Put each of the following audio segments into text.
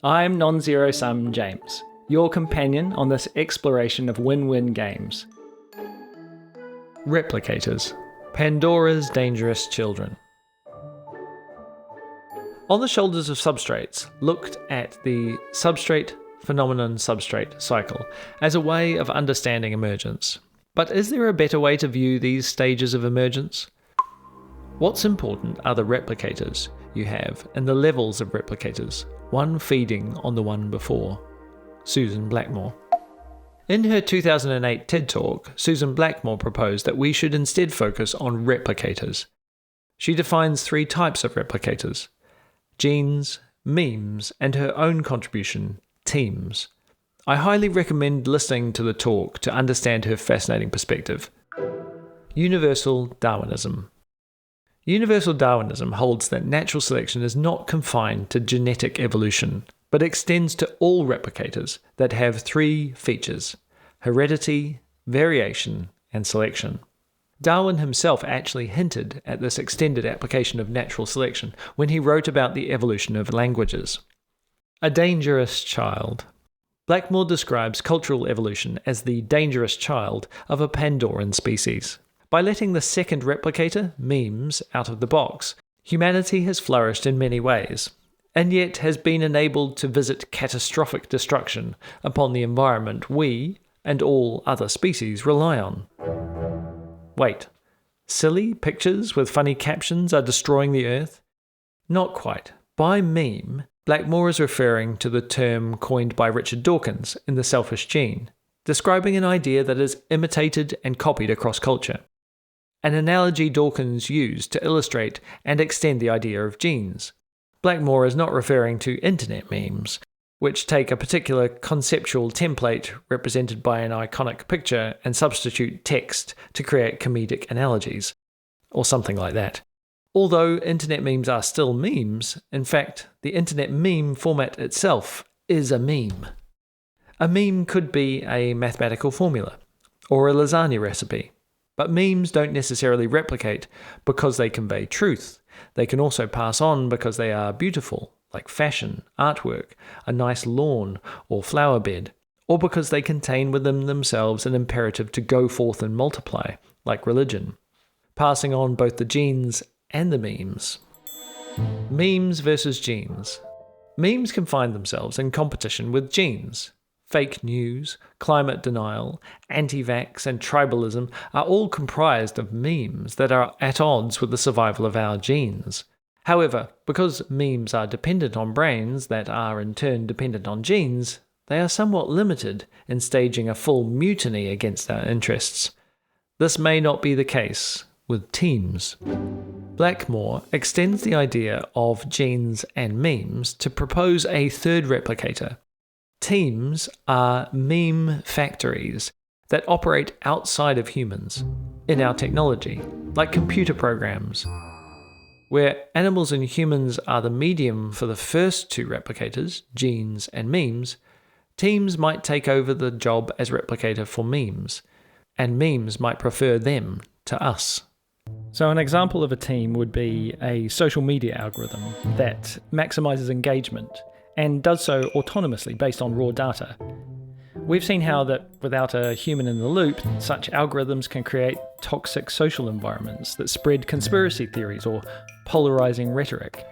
I'm non-zero-sum James, your companion on this exploration of win-win games. Replicators, Pandora's dangerous children. On the Shoulders of Substrates looked at the substrate phenomenon-substrate cycle as a way of understanding emergence. But is there a better way to view these stages of emergence? What's important are the replicators you have and the levels of replicators, one feeding on the one before. Susan Blackmore. In her 2008 TED Talk, Susan Blackmore proposed that we should instead focus on replicators. She defines 3 types of replicators: genes, memes, and her own contribution, Temes. I highly recommend listening to the talk to understand her fascinating perspective. Universal Darwinism. Universal Darwinism holds that natural selection is not confined to genetic evolution, but extends to all replicators that have 3 features: heredity, variation, and selection. Darwin himself actually hinted at this extended application of natural selection when he wrote about the evolution of languages. A dangerous child. Blackmore describes cultural evolution as the dangerous child of a Pandoran species. By letting the second replicator, memes, out of the box, humanity has flourished in many ways, and yet has been enabled to visit catastrophic destruction upon the environment we, and all other species, rely on. Wait, silly pictures with funny captions are destroying the Earth? Not quite. By meme, Blackmore is referring to the term coined by Richard Dawkins in The Selfish Gene, describing an idea that is imitated and copied across culture. An analogy Dawkins used to illustrate and extend the idea of genes. Blackmore is not referring to internet memes, which take a particular conceptual template represented by an iconic picture and substitute text to create comedic analogies, or something like that. Although internet memes are still memes, in fact, the internet meme format itself is a meme. A meme could be a mathematical formula, or a lasagna recipe. But memes don't necessarily replicate because they convey truth. They can also pass on because they are beautiful, like fashion, artwork, a nice lawn, or flower bed, or because they contain within themselves an imperative to go forth and multiply, like religion, passing on both the genes and the memes. Memes versus genes. Memes can find themselves in competition with genes. Fake news, climate denial, anti-vax, and tribalism are all comprised of memes that are at odds with the survival of our genes. However, because memes are dependent on brains that are in turn dependent on genes, they are somewhat limited in staging a full mutiny against our interests. This may not be the case with Temes. Blackmore extends the idea of genes and memes to propose a third replicator. Temes are meme factories that operate outside of humans, in our technology, like computer programs. Where animals and humans are the medium for the first 2 replicators, genes and memes, Temes might take over the job as replicator for memes, and memes might prefer them to us. So an example of a Teme would be a social media algorithm that maximizes engagement and does so autonomously based on raw data. We've seen how that without a human in the loop, such algorithms can create toxic social environments that spread conspiracy theories or polarizing rhetoric.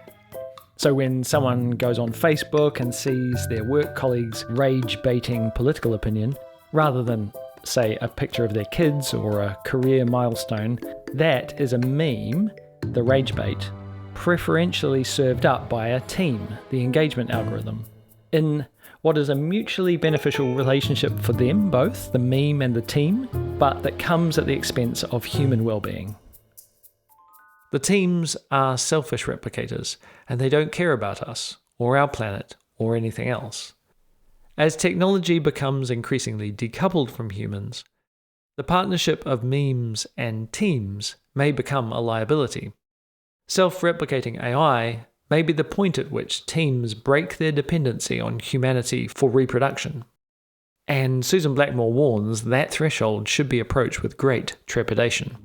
So when someone goes on Facebook and sees their work colleagues rage-baiting political opinion, rather than, say, a picture of their kids or a career milestone, that is a meme, the rage bait, preferentially served up by a Teme, the engagement algorithm, in what is a mutually beneficial relationship for them both, the meme and the Teme, but that comes at the expense of human well-being. The Temes are selfish replicators, and they don't care about us, or our planet, or anything else. As technology becomes increasingly decoupled from humans, the partnership of memes and Temes may become a liability. Self-replicating AI may be the point at which Temes break their dependency on humanity for reproduction. And Susan Blackmore warns that threshold should be approached with great trepidation.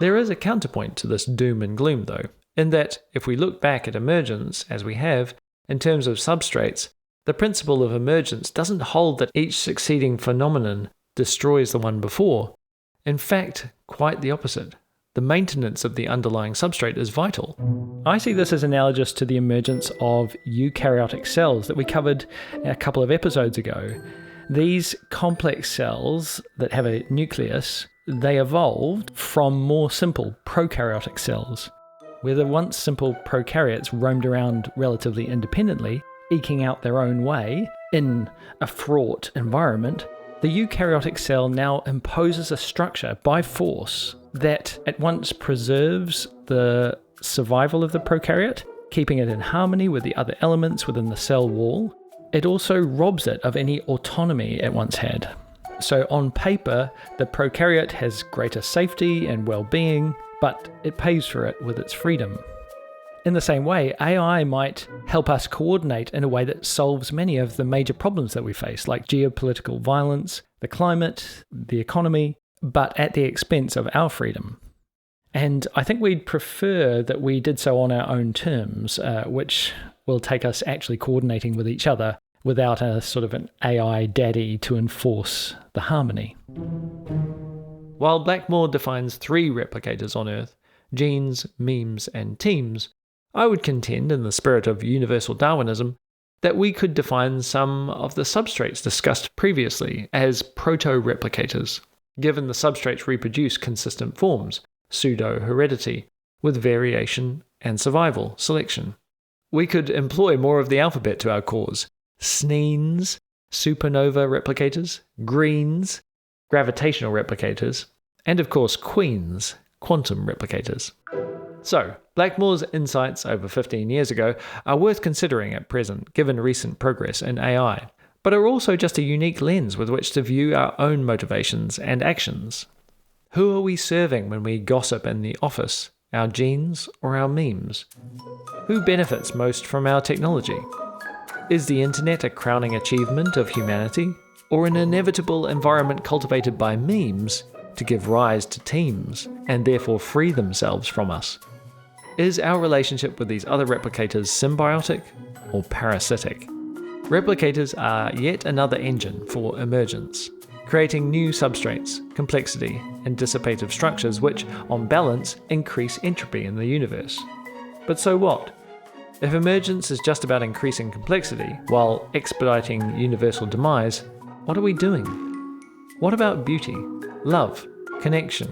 There is a counterpoint to this doom and gloom, though, in that if we look back at emergence, as we have, In terms of substrates, the principle of emergence doesn't hold that each succeeding phenomenon destroys the one before. In fact, quite the opposite. The maintenance of the underlying substrate is vital. I see this as analogous to the emergence of eukaryotic cells that we covered a couple of episodes ago. These complex cells that have a nucleus, they evolved from more simple prokaryotic cells. Where the once simple prokaryotes roamed around relatively independently, eking out their own way in a fraught environment, the eukaryotic cell now imposes a structure by force that at once preserves the survival of the prokaryote, keeping it in harmony with the other elements within the cell wall. It also robs it of any autonomy it once had. So on paper, the prokaryote has greater safety and well-being, but it pays for it with its freedom. In the same way, AI might help us coordinate in a way that solves many of the major problems that we face, like geopolitical violence, the climate, the economy, but at the expense of our freedom. And I think we'd prefer that we did so on our own terms, which will take us actually coordinating with each other without a sort of an AI daddy to enforce the harmony. While Blackmore defines 3 replicators on Earth, genes, memes, and temes, I would contend, in the spirit of universal Darwinism, that we could define some of the substrates discussed previously as proto-replicators, given the substrates reproduce consistent forms, pseudo-heredity, with variation and survival, selection. We could employ more of the alphabet to our cause: SNEENs, supernova replicators, greens, gravitational replicators, and of course queens, quantum replicators. So, Blackmore's insights over 15 years ago are worth considering at present, given recent progress in AI, but are also just a unique lens with which to view our own motivations and actions. Who are we serving when we gossip in the office, our genes or our memes? Who benefits most from our technology? Is the internet a crowning achievement of humanity, or an inevitable environment cultivated by memes to give rise to temes and therefore free themselves from us? Is our relationship with these other replicators symbiotic or parasitic? Replicators are yet another engine for emergence, creating new substrates, complexity, and dissipative structures which, on balance, increase entropy in the universe. But so what? If emergence is just about increasing complexity while expediting universal demise, what are we doing? What about beauty, love, connection?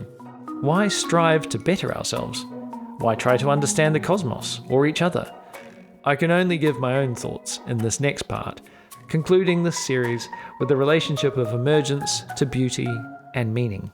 Why strive to better ourselves? Why try to understand the cosmos or each other? I can only give my own thoughts in this next part, concluding this series with the relationship of emergence to beauty and meaning.